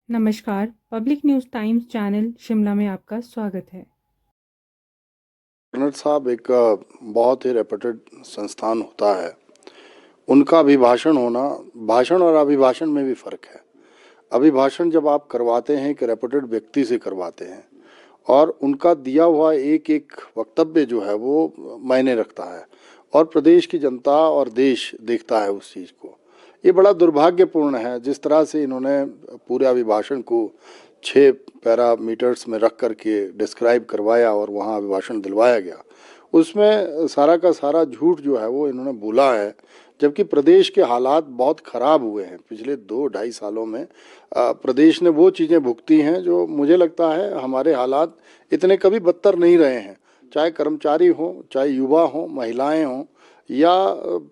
नमस्कार, public news times channel Shimla में आपका स्वागत है। गवर्नर साहब एक बहुत ही रेप्यूटेड संस्थान होता है, उनका अभिभाषण होना, भाषण और अभिभाषण में भी फ़र्क है। अभिभाषण जब आप करवाते हैं एक रेप्यूटेड व्यक्ति से करवाते हैं और उनका दिया हुआ एक एक वक्तव्य जो है वो मायने रखता है और प्रदेश की जनता और देश देखता है उस चीज़ को। ये बड़ा दुर्भाग्यपूर्ण है जिस तरह से इन्होंने पूरे अभिभाषण को 6 पैरामीटर्स में रख कर के डिस्क्राइब करवाया और वहाँ अभिभाषण दिलवाया गया। उसमें सारा का सारा झूठ जो है वो इन्होंने बोला है, जबकि प्रदेश के हालात बहुत ख़राब हुए हैं पिछले 2-2.5 सालों में। प्रदेश ने वो चीज़ें भुगती हैं जो मुझे लगता है हमारे हालात इतने कभी बदतर नहीं रहे हैं, चाहे कर्मचारी हों, चाहे युवा हों, महिलाएं हों या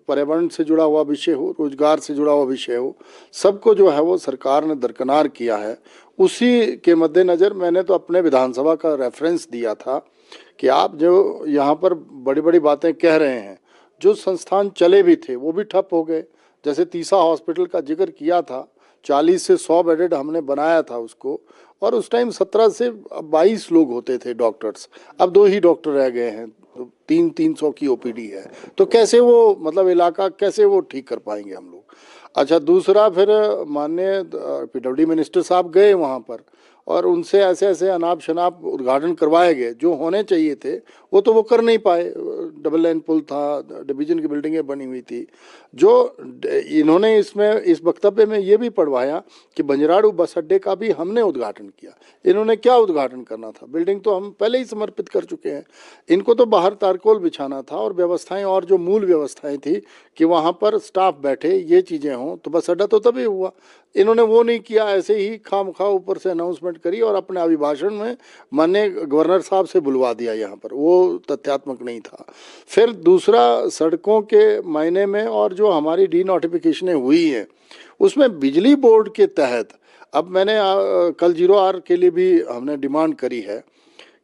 पर्यावरण से जुड़ा हुआ विषय हो, रोजगार से जुड़ा हुआ विषय हो, सबको जो है वो सरकार ने दरकिनार किया है। उसी के मद्देनज़र मैंने तो अपने विधानसभा का रेफरेंस दिया था कि आप जो यहाँ पर बड़ी बड़ी बातें कह रहे हैं, जो संस्थान चले भी थे वो भी ठप हो गए। जैसे तीसा हॉस्पिटल का जिक्र किया था, 40 से 100 बेडेड हमने बनाया था उसको, और उस टाइम 17 से 22 लोग होते थे डॉक्टर्स, अब 2 ही डॉक्टर रह गए हैं, 300 की ओपीडी है। तो कैसे वो मतलब इलाका कैसे वो ठीक कर पाएंगे हम लोग। अच्छा, दूसरा फिर माननीय पीडब्ल्यूडी मिनिस्टर साहब गए वहाँ पर और उनसे ऐसे ऐसे अनाप शनाप उद्घाटन करवाए गए जो होने चाहिए थे, वो कर नहीं पाए। डबल लाइन पुल था, डिवीजन की बिल्डिंगें बनी हुई थी। जो इन्होंने इसमें इस वक्तव्य में ये भी पढ़वाया कि बंजराड़ू बस अड्डे का भी हमने उद्घाटन किया। इन्होंने क्या उद्घाटन करना था, बिल्डिंग तो हम पहले ही समर्पित कर चुके हैं। इनको तो बाहर तारकोल बिछाना था और व्यवस्थाएं और जो मूल व्यवस्थाएं थी कि वहाँ पर स्टाफ बैठे, ये चीज़ें हों, तो बस अड्डा तो तभी हुआ। इन्होंने वो नहीं किया, ऐसे ही खामखा ऊपर से अनाउंसमेंट करी और अपने अभिभाषण में माननीय गवर्नर साहब से बुलवा दिया यहाँ पर, वो तथ्यात्मक नहीं था। फिर दूसरा, सड़कों के मायने में और जो हमारी डी नोटिफिकेशनें हुई हैं उसमें बिजली बोर्ड के तहत अब मैंने कल 0R के लिए भी हमने डिमांड करी है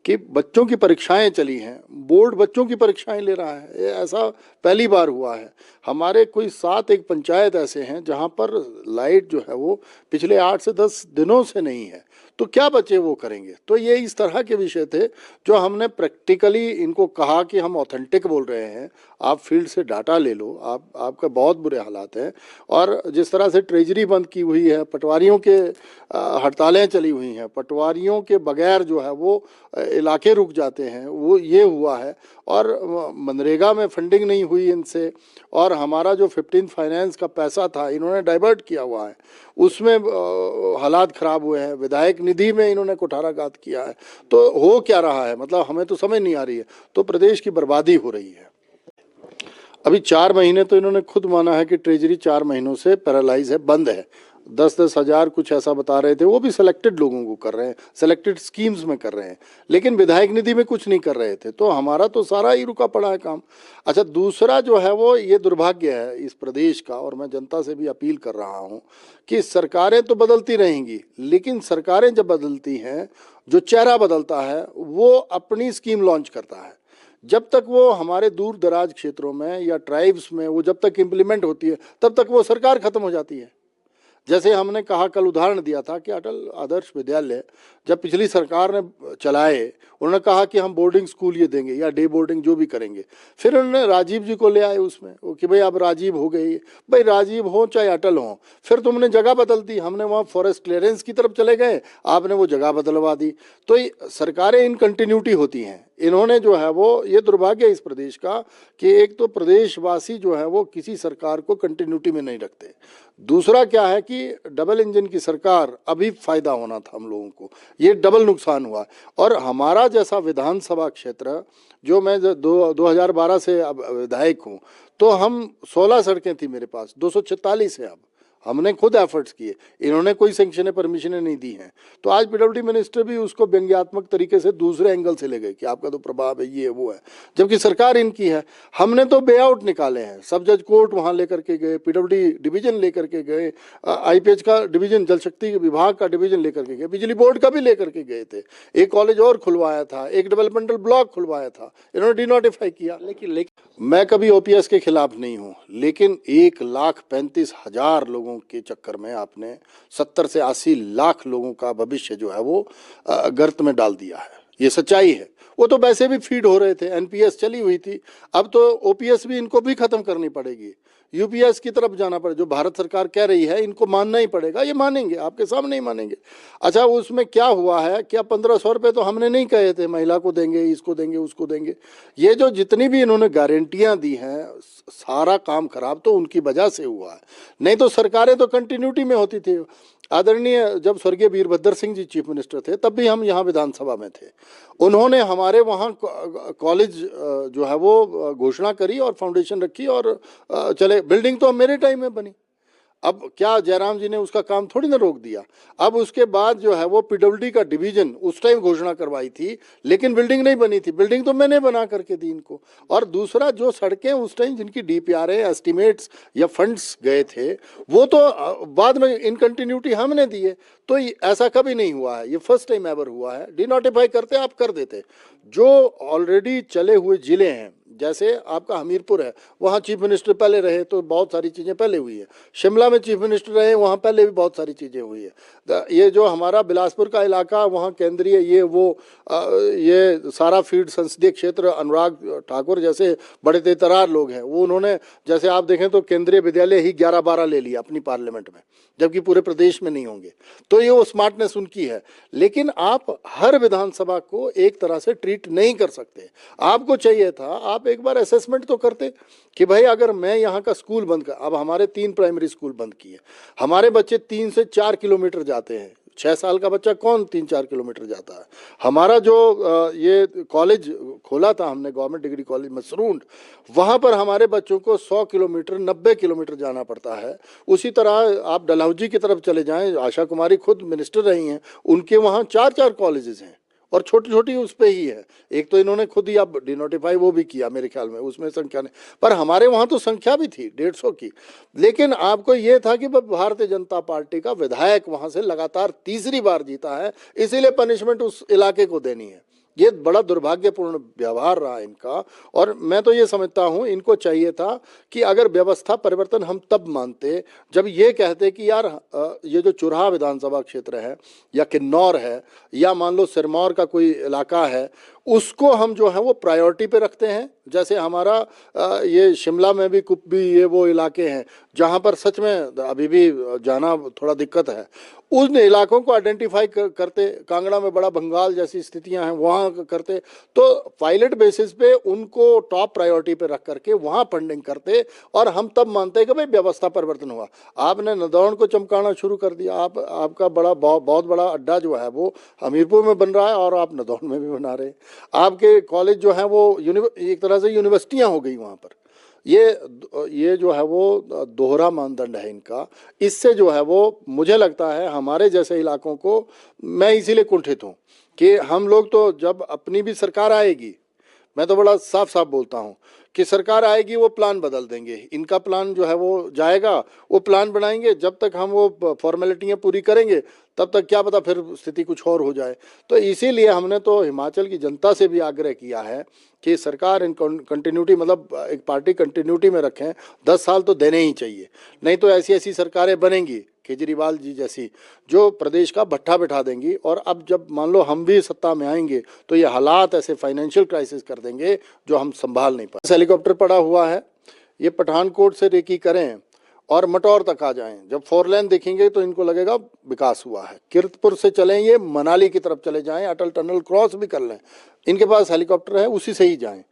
कि बच्चों की परीक्षाएं चली हैं, बोर्ड बच्चों की परीक्षाएं ले रहा है, ये ऐसा पहली बार हुआ है। हमारे कोई 7 एक पंचायत ऐसे हैं जहां पर लाइट जो है वो पिछले 8 से 10 दिनों से नहीं है, तो क्या बच्चे वो करेंगे। तो ये इस तरह के विषय थे जो हमने प्रैक्टिकली इनको कहा कि हम ऑथेंटिक बोल रहे हैं, आप फील्ड से डाटा ले लो, आपका बहुत बुरे हालात हैं। और जिस तरह से ट्रेजरी बंद की हुई है, पटवारियों के हड़तालें चली हुई हैं, पटवारियों के बगैर जो है वो इलाके रुक जाते हैं, वो ये हुआ है। और मनरेगा में फंडिंग नहीं हुई इनसे, और हमारा जो 15 फाइनेंस का पैसा था इन्होंने डाइवर्ट किया हुआ है, उसमें हालात ख़राब हुए हैं। विधायक निधि में इन्होंने कुठाराघात किया है। तो हो क्या रहा है, मतलब हमें तो समझ नहीं आ रही है। तो प्रदेश की बर्बादी हो रही है। अभी 4 महीने तो इन्होंने खुद माना है कि ट्रेजरी 4 महीनों से पैरालाइज है, बंद है। 10-10 हज़ार कुछ ऐसा बता रहे थे, वो भी सिलेक्टेड लोगों को कर रहे हैं, सिलेक्टेड स्कीम्स में कर रहे हैं, लेकिन विधायक निधि में कुछ नहीं कर रहे थे। तो हमारा तो सारा ही रुका पड़ा है काम। अच्छा, दूसरा जो है वो ये दुर्भाग्य है इस प्रदेश का, और मैं जनता से भी अपील कर रहा हूँ कि सरकारें तो बदलती रहेंगी, लेकिन सरकारें जब बदलती हैं, जो चेहरा बदलता है वो अपनी स्कीम लॉन्च करता है। जब तक वो हमारे दूर दराज क्षेत्रों में या ट्राइब्स में वो जब तक इम्प्लीमेंट होती है, तब तक वो सरकार खत्म हो जाती है। जैसे हमने कहा, कल उदाहरण दिया था कि अटल आदर्श विद्यालय जब पिछली सरकार ने चलाए, उन्होंने कहा कि हम बोर्डिंग स्कूल ये देंगे या डे बोर्डिंग जो भी करेंगे। फिर उन्होंने राजीव जी को ले आए उसमें, वो कि भाई अब राजीव हो गई, भाई राजीव हो चाहे अटल हो, फिर तुमने जगह बदल दी, हमने वहाँ फॉरेस्ट क्लियरेंस की तरफ चले गए, आपने वो जगह बदलवा दी। तो सरकारें इन कंटिन्यूटी होती हैं। इन्होंने जो है वो, ये दुर्भाग्य है इस प्रदेश का कि एक तो प्रदेशवासी जो है वो किसी सरकार को कंटिन्यूटी में नहीं रखते। दूसरा क्या है कि डबल इंजन की सरकार, अभी फायदा होना था हम लोगों को, ये डबल नुकसान हुआ। और हमारा जैसा विधानसभा क्षेत्र, जो मैं 2012 से अब विधायक हूँ, तो हम 16 सड़कें थी मेरे पास, 246 है अब। हमने खुद एफर्ट्स किए, इन्होंने कोई सेंक्शन परमिशनें नहीं दी हैं। तो आज पीडब्ल्यूडी मिनिस्टर भी उसको व्यंग्यात्मक तरीके से दूसरे एंगल से ले गए कि आपका तो प्रभाव है, ये है वो है, जबकि सरकार इनकी है। हमने तो बे आउट निकाले हैं, सब जज कोर्ट वहाँ लेकर के गए, पीडब्ल्यूडी डिवीजन लेकर के गए, आईपीएच का डिवीजन, जल शक्ति विभाग का डिवीजन लेकर के गए, बिजली बोर्ड का भी लेकर के गए थे, एक कॉलेज और खुलवाया था, एक डेवलपमेंटल ब्लॉक खुलवाया था, इन्होंने डिनोटिफाई किया। लेकिन मैं कभी ओपीएस के खिलाफ नहीं हूँ, लेकिन 1,35,000 लोगों लोगों के चक्कर में आपने 70 से 80 लाख लोगों का भविष्य जो है वो गर्त में डाल दिया है। ये सच्चाई है। वो तो वैसे भी फीड हो रहे थे, एनपीएस चली हुई थी, अब तो ओपीएस भी इनको भी खत्म करनी पड़ेगी, यूपीएस की तरफ जाना पड़ेगा। जो भारत सरकार कह रही है इनको मानना ही पड़ेगा, ये मानेंगे, आपके सामने ही मानेंगे। अच्छा, उसमें क्या हुआ है, क्या 1500 रुपये तो हमने नहीं कहे थे महिला को देंगे, इसको देंगे, उसको देंगे। ये जो जितनी भी इन्होंने गारंटियां दी हैं, सारा काम खराब तो उनकी वजह से हुआ है, नहीं तो सरकारें तो कंटिन्यूटी में होती थी। आदरणीय जब स्वर्गीय वीरभद्र सिंह जी चीफ मिनिस्टर थे तब भी हम यहाँ विधानसभा में थे, उन्होंने हमारे वहाँ कॉलेज जो है वो घोषणा करी और फाउंडेशन रखी और चले। बिल्डिंग तो मेरे टाइम में बनी। अब क्या जयराम जी ने उसका काम थोड़ी ना रोक दिया। अब उसके बाद जो है वो पीडब्ल्यूडी का डिवीजन उस टाइम घोषणा करवाई थी, लेकिन बिल्डिंग नहीं बनी थी। बिल्डिंग तो मैंने बना करके दी इनको। और दूसरा, जो सड़कें उस टाइम जिनकी डीपीआरए एस्टिमेट्स या फंड्स गए थे, वो तो बाद में इन कंटिन्यूटी हमने दिए। तो ऐसा कभी नहीं हुआ है, ये फर्स्ट टाइम एवर हुआ है। डिनोटिफाई करते आप कर देते। जो ऑलरेडी चले हुए जिले हैं, जैसे आपका हमीरपुर है, वहाँ चीफ मिनिस्टर पहले रहे तो बहुत सारी चीज़ें पहले हुई है। शिमला में चीफ मिनिस्टर रहे, वहाँ पहले भी बहुत सारी चीज़ें हुई है। ये जो हमारा बिलासपुर का इलाका, वहाँ केंद्रीय ये वो ये सारा फील्ड संसदीय क्षेत्र, अनुराग ठाकुर जैसे बड़े तेतरार लोग हैं, वो उन्होंने, जैसे आप देखें तो केंद्रीय विद्यालय ही 11-12 ले लिया अपनी पार्लियामेंट में, जबकि पूरे प्रदेश में नहीं होंगे। तो ये वो स्मार्टनेस उनकी है। लेकिन आप हर विधानसभा को एक तरह से ट्रीट नहीं कर सकते। आपको चाहिए था आप एक बार असेसमेंट तो करते कि भाई अगर मैं यहाँ का स्कूल बंद कर, अब हमारे 3 प्राइमरी स्कूल बंद किए, हमारे बच्चे 3 से 4 किलोमीटर जाते हैं। 6 साल का बच्चा कौन 3-4 किलोमीटर जाता है। हमारा जो ये कॉलेज खोला था हमने, गवर्नमेंट डिग्री कॉलेज मसरूंड, वहाँ पर हमारे बच्चों को 100 किलोमीटर 90 किलोमीटर जाना पड़ता है। उसी तरह आप डलहौजी की तरफ चले जाएं, आशा कुमारी खुद मिनिस्टर रही हैं, उनके वहाँ 4-4 कॉलेजेस हैं और छोटी छोटी उस पे ही है। एक तो इन्होंने खुद ही अब डिनोटिफाई वो भी किया मेरे ख्याल में, उसमें संख्या नहीं, पर हमारे वहाँ तो संख्या भी थी 150 की। लेकिन आपको ये था कि भारतीय जनता पार्टी का विधायक वहाँ से लगातार तीसरी बार जीता है, इसीलिए पनिशमेंट उस इलाके को देनी है। ये बड़ा दुर्भाग्यपूर्ण व्यवहार रहा इनका। और मैं तो ये समझता हूँ इनको चाहिए था कि अगर व्यवस्था परिवर्तन हम तब मानते जब ये कहते कि यार ये जो चुराहा विधानसभा क्षेत्र है या किन्नौर है या मान लो सिरमौर का कोई इलाका है, उसको हम जो है वो प्रायोरिटी पे रखते हैं। जैसे हमारा ये शिमला में भी कुप्पी ये वो इलाके हैं जहाँ पर सच में अभी भी जाना थोड़ा दिक्कत है, उन इलाकों को आइडेंटिफाई करते। कांगड़ा में बड़ा बंगाल जैसी स्थितियां हैं, वहाँ करते। तो पायलट बेसिस पे उनको टॉप प्रायोरिटी पे रख करके वहाँ फंडिंग करते और हम तब मानते कि भाई व्यवस्था परिवर्तन हुआ। आपने नदौन को चमकाना शुरू कर दिया। आपका बहुत बड़ा अड्डा जो है वो हमीरपुर में बन रहा है और आप नदौन में भी बना रहे हैं। आपके कॉलेज जो है वो एक तरह से यूनिवर्सिटियाँ हो गई वहाँ पर। ये जो है वो दोहरा मानदंड है इनका। इससे जो है वो मुझे लगता है हमारे जैसे इलाकों को, मैं इसीलिए कुंठित हूँ कि हम लोग तो जब अपनी भी सरकार आएगी, मैं तो बड़ा साफ साफ बोलता हूँ कि सरकार आएगी वो प्लान बदल देंगे। इनका प्लान जो है वो जाएगा, वो प्लान बनाएंगे। जब तक हम वो फॉर्मेलिटियाँ पूरी करेंगे तब तक क्या पता फिर स्थिति कुछ और हो जाए। तो इसीलिए हमने तो हिमाचल की जनता से भी आग्रह किया है कि सरकार इन कंटिन्यूटी, मतलब एक पार्टी कंटिन्यूटी में रखें। 10 साल तो देने ही चाहिए, नहीं तो ऐसी ऐसी सरकारें बनेंगी केजरीवाल जी जैसी जो प्रदेश का भट्ठा बिठा देंगी। और अब जब मान लो हम भी सत्ता में आएंगे तो ये हालात ऐसे फाइनेंशियल क्राइसिस कर देंगे जो हम संभाल नहीं पाए। हेलीकॉप्टर पड़ा हुआ है, ये पठानकोट से रेकी करें और मटौर तक आ जाएं, जब 4 लेन देखेंगे तो इनको लगेगा विकास हुआ है। कीरतपुर से चलें, ये मनाली की तरफ चले जाएं, अटल टनल क्रॉस भी कर लें, इनके पास हेलीकॉप्टर है, उसी से ही जाएं,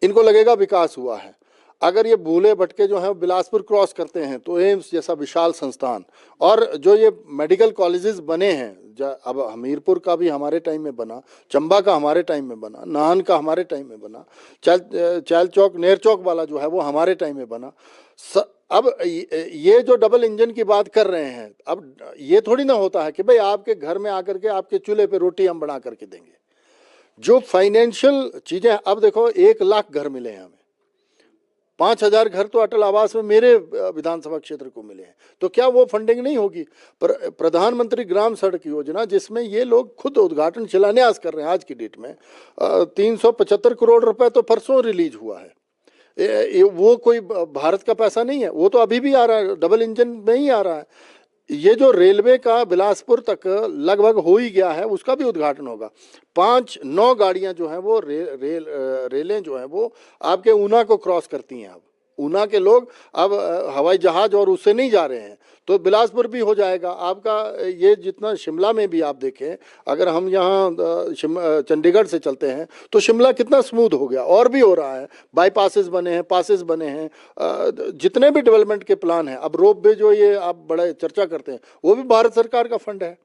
इनको लगेगा विकास हुआ है। अगर ये भूले भटके जो हैं बिलासपुर क्रॉस करते हैं तो एम्स जैसा विशाल संस्थान, और जो ये मेडिकल कॉलेजेस बने हैं, अब हमीरपुर का भी हमारे टाइम में बना, चंबा का हमारे टाइम में बना, नाहन का हमारे टाइम में बना, चैल चौक नेर चौक वाला जो है वो हमारे टाइम में बना। अब ये जो डबल इंजन की बात कर रहे हैं, अब ये थोड़ी ना होता है कि भाई आपके घर में आकर के आपके चूल्हे पे रोटी हम बना करके देंगे। जो फाइनेंशियल चीजें, अब देखो 1 लाख घर मिले हैं हमें, 5000 घर तो अटल आवास में मेरे विधानसभा क्षेत्र को मिले हैं। तो क्या वो फंडिंग नहीं होगी? प्रधानमंत्री ग्राम सड़क योजना, जिसमें ये लोग खुद उद्घाटन शिलान्यास कर रहे हैं आज की डेट में, 375 करोड़ रुपए तो परसों रिलीज हुआ है। वो कोई भारत का पैसा नहीं है, वो तो अभी भी आ रहा है, डबल इंजन में ही आ रहा है। ये जो रेलवे का बिलासपुर तक लगभग हो ही गया है, उसका भी उद्घाटन होगा। 5-9 गाड़ियां जो हैं वो रेलें जो हैं वो आपके ऊना को क्रॉस करती हैं। अब ऊना के लोग अब हवाई जहाज और उससे नहीं जा रहे हैं, तो बिलासपुर भी हो जाएगा आपका। ये जितना शिमला में भी आप देखें, अगर हम यहाँ चंडीगढ़ से चलते हैं तो शिमला कितना स्मूथ हो गया, और भी हो रहा है। बाईपासेस बने हैं, पासेस बने हैं, जितने भी डेवलपमेंट के प्लान हैं। अब रोप वे जो ये आप बड़े चर्चा करते हैं, वो भी भारत सरकार का फंड है।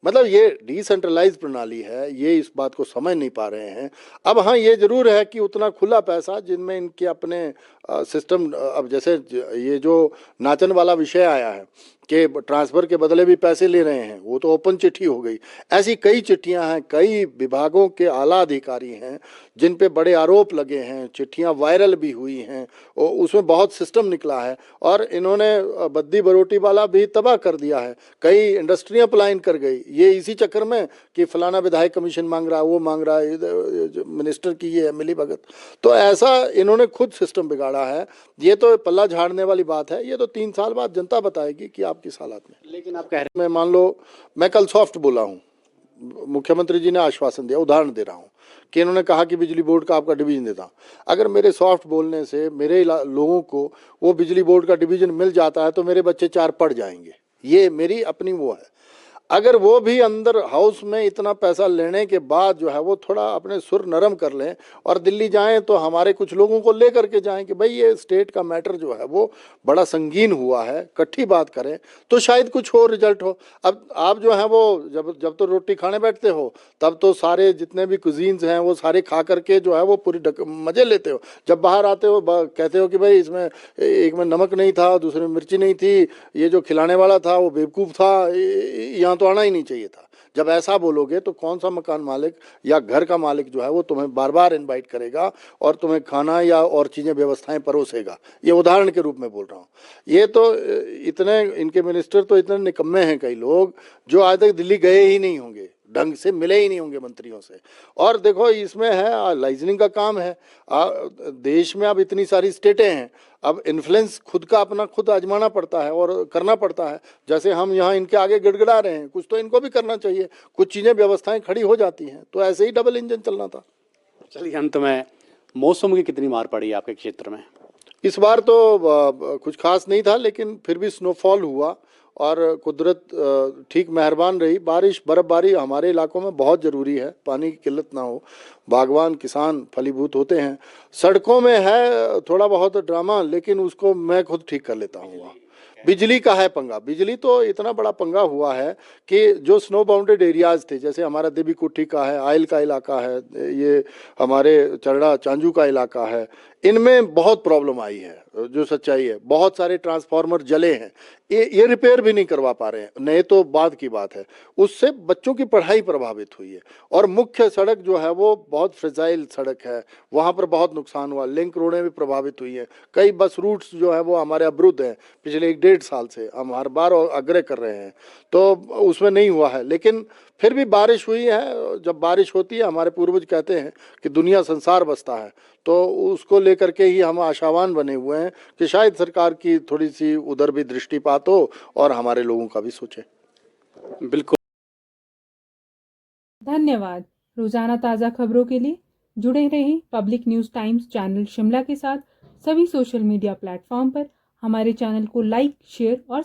मतलब ये डिसेंट्रलाइज प्रणाली है, ये इस बात को समझ नहीं पा रहे हैं। अब हाँ, ये जरूर है कि उतना खुला पैसा जिनमें इनके अपने सिस्टम, अब जैसे ये जो नाचन वाला विषय आया है कि ट्रांसफर के बदले भी पैसे ले रहे हैं, वो तो ओपन चिट्ठी हो गई। ऐसी कई चिट्ठियां हैं, कई विभागों के आला अधिकारी हैं जिन पे बड़े आरोप लगे हैं, चिट्ठियां वायरल भी हुई हैं, और उसमें बहुत सिस्टम निकला है। और इन्होंने बद्दी बरोटी वाला भी तबाह कर दिया है, कई इंडस्ट्रियां पलायन कर गई, ये इसी चक्कर में कि फलाना विधायक कमीशन मांग रहा है, वो मांग रहा है, मिनिस्टर की ये है मिली भगत। तो ऐसा इन्होंने खुद सिस्टम बिगाड़ा है। ये तो पल्ला झाड़ने वाली बात है, ये तो 3 साल बाद जनता बताएगी कि आप किस हालात में। लेकिन आप कह रहे मैं मान लो मैं कल सॉफ्ट बोला हूँ, मुख्यमंत्री जी ने आश्वासन दिया, उदाहरण दे रहा हूँ कि इन्होंने कहा कि बिजली बोर्ड का आपका डिवीजन देता। अगर मेरे सॉफ्ट बोलने से मेरे लोगों को वो बिजली बोर्ड का डिवीजन मिल जाता है तो मेरे बच्चे 4 पढ़ जाएंगे। ये मेरी अपनी वो है। अगर वो भी अंदर हाउस में इतना पैसा लेने के बाद जो है वो थोड़ा अपने सुर नरम कर लें और दिल्ली जाएं, तो हमारे कुछ लोगों को ले करके जाएं कि भाई ये स्टेट का मैटर जो है वो बड़ा संगीन हुआ है, इकट्ठी बात करें तो शायद कुछ हो रिजल्ट हो। अब आप जो है वो जब तो रोटी खाने बैठते हो तब तो सारे जितने भी कुजीन्स हैं वो सारे खा करके जो है वो पूरी मजे लेते हो। जब बाहर आते हो कहते हो कि भाई इसमें एक में नमक नहीं था, दूसरे में मिर्ची नहीं थी, ये जो खिलाने वाला था वो बेवकूफ़ था, यहाँ तो आना ही नहीं चाहिए था। जब ऐसा बोलोगे तो कौन सा मकान मालिक या घर का मालिक जो है वो तुम्हें बार बार इनवाइट करेगा और तुम्हें खाना या और चीज़ें व्यवस्थाएं परोसेगा। ये उदाहरण के रूप में बोल रहा हूँ। ये तो इतने इनके मिनिस्टर तो इतने निकम्मे हैं, कई लोग जो आज तक दिल्ली गए ही नहीं होंगे, ढंग से मिले ही नहीं होंगे मंत्रियों से। और देखो इसमें है लाइजनिंग का काम है। देश में अब इतनी सारी स्टेटें हैं, अब इन्फ्लुएंस खुद का अपना खुद आजमाना पड़ता है और करना पड़ता है। जैसे हम यहाँ इनके आगे गिड़गिड़ा रहे हैं, कुछ तो इनको भी करना चाहिए। कुछ चीज़ें व्यवस्थाएं खड़ी हो जाती हैं, तो ऐसे ही डबल इंजन चलना था। चलिए अंत में मौसम की कितनी मार पड़ी आपके क्षेत्र में? इस बार तो कुछ खास नहीं था, लेकिन फिर भी स्नोफॉल हुआ और कुदरत ठीक मेहरबान रही। बारिश बर्फबारी हमारे इलाकों में बहुत ज़रूरी है, पानी की किल्लत ना हो, बागवान किसान फलीभूत होते हैं। सड़कों में है थोड़ा बहुत ड्रामा, लेकिन उसको मैं खुद ठीक कर लेता हूँ। वहाँ बिजली का है पंगा। बिजली तो इतना बड़ा पंगा हुआ है कि जो स्नो बाउंडेड एरियाज थे, जैसे हमारा देवी कुट्टी का है, आयल का इलाका है, ये हमारे चरड़ा चांजू का इलाका है, इनमें बहुत प्रॉब्लम आई है। जो सच्चाई है, बहुत सारे ट्रांसफार्मर जले हैं, ये रिपेयर भी नहीं करवा पा रहे हैं, नहीं तो बाद की बात है। उससे बच्चों की पढ़ाई प्रभावित हुई है। और मुख्य सड़क जो है वो बहुत फ्रेजाइल सड़क है, वहाँ पर बहुत नुकसान हुआ। लिंक रोडें भी प्रभावित हुई हैं। कई बस रूट्स जो है वो हमारे अवरुद्ध हैं पिछले 1-1.5 साल से। हम हर बार आग्रह कर रहे हैं, तो उसमें नहीं हुआ है। लेकिन फिर भी बारिश हुई है। जब बारिश होती है, हमारे पूर्वज कहते हैं कि दुनिया संसार बसता है, तो उसको लेकर के ही हम आशावान बने हुए हैं कि शायद सरकार की थोड़ी सी उधर भी दृष्टिपात हो और हमारे लोगों का भी सोचे। बिल्कुल। धन्यवाद। रोजाना ताज़ा खबरों के लिए जुड़े रहें public news times channel Shimla के साथ। सभी सोशल मीडिया प्लेटफॉर्म पर हमारे चैनल को लाइक, शेयर और